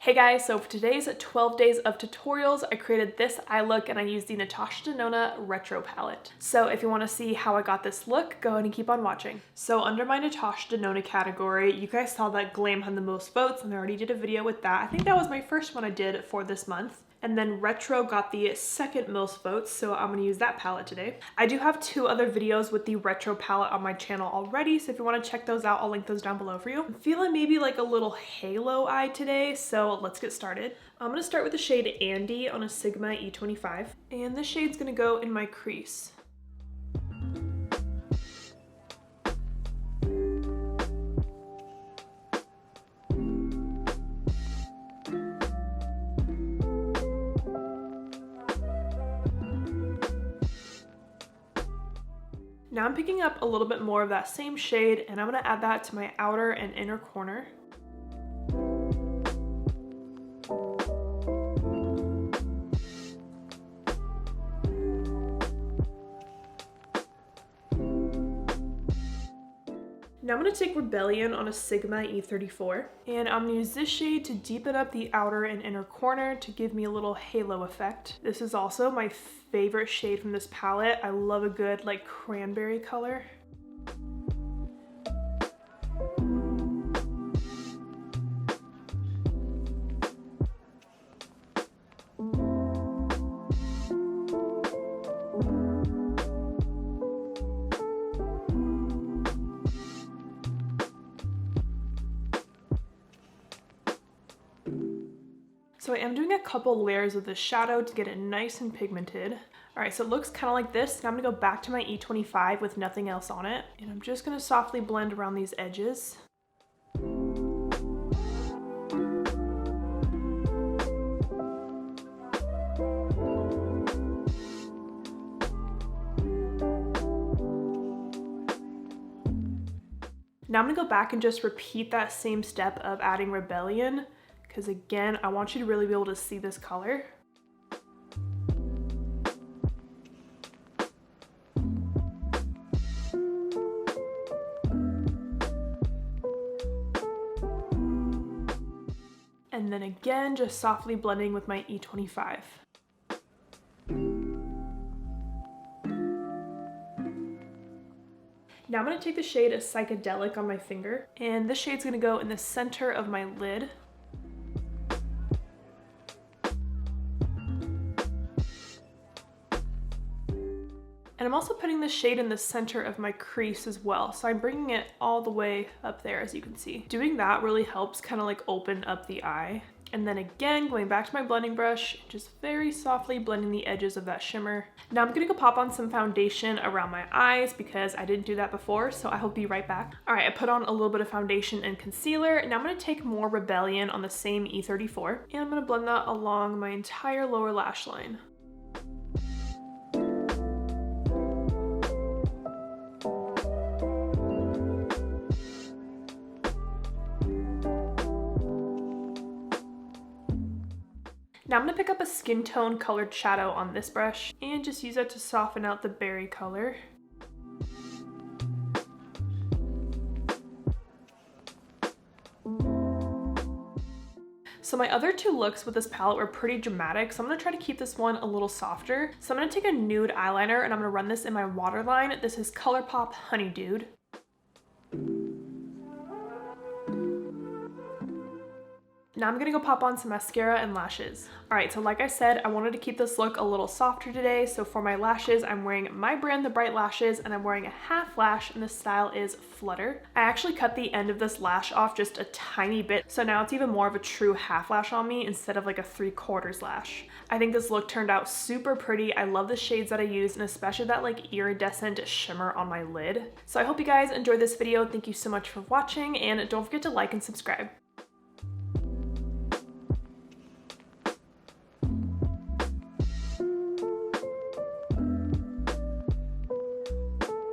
Hey guys, so for today's 12 days of tutorials, I created this eye look and I used the Natasha Denona Retro palette. So if you want to see how I got this look, go ahead and keep on watching. So under my Natasha Denona category, you guys saw that Glam had the most votes and I already did a video with that. I think that was my first one I did for this month. And then Retro got the second most votes, so I'm going to use that palette today. I do have two other videos with the Retro palette on my channel already, so if you want to check those out, I'll link those down below for you. I'm feeling maybe like a little halo eye today, so let's get started. I'm going to start with the shade Andy on a Sigma E25, and this shade's going to go in my crease. Now I'm picking up a little bit more of that same shade and I'm going to add that to my outer and inner corner. Now I'm going to take Rebellion on a Sigma E34 and I'm going to use this shade to deepen up the outer and inner corner to give me a little halo effect. This is also my favorite shade from this palette. I love a good like cranberry color. So I am doing a couple layers of the shadow to get it nice and pigmented. All right, so it looks kind of like this. Now I'm gonna go back to my E25 with nothing else on it. And I'm just gonna softly blend around these edges. Now I'm gonna go back and just repeat that same step of adding Rebellion, because again, I want you to really be able to see this color. And then again, just softly blending with my E25. Now I'm going to take the shade of Psychedelic on my finger, and this shade's going to go in the center of my lid. And I'm also putting the shade in the center of my crease as well. So I'm bringing it all the way up there, as you can see. Doing that really helps kind of like open up the eye. And then again, going back to my blending brush, just very softly blending the edges of that shimmer. Now I'm gonna go pop on some foundation around my eyes because I didn't do that before, so I will be right back. All right, I put on a little bit of foundation and concealer. Now I'm gonna take more Rebellion on the same E34, and I'm gonna blend that along my entire lower lash line. Now I'm going to pick up a skin tone colored shadow on this brush and just use it to soften out the berry color. So my other two looks with this palette were pretty dramatic, so I'm going to try to keep this one a little softer. So I'm going to take a nude eyeliner and I'm going to run this in my waterline. This is ColourPop Honey Dude. Now I'm gonna go pop on some mascara and lashes. All right, so like I said, I wanted to keep this look a little softer today. So for my lashes, I'm wearing my brand, The Bright Lashes, and I'm wearing a half lash, and the style is Flutter. I actually cut the end of this lash off just a tiny bit, so now it's even more of a true half lash on me instead of like a 3/4 lash. I think this look turned out super pretty. I love the shades that I used, and especially that like iridescent shimmer on my lid. So I hope you guys enjoyed this video. Thank you so much for watching, and don't forget to like and subscribe.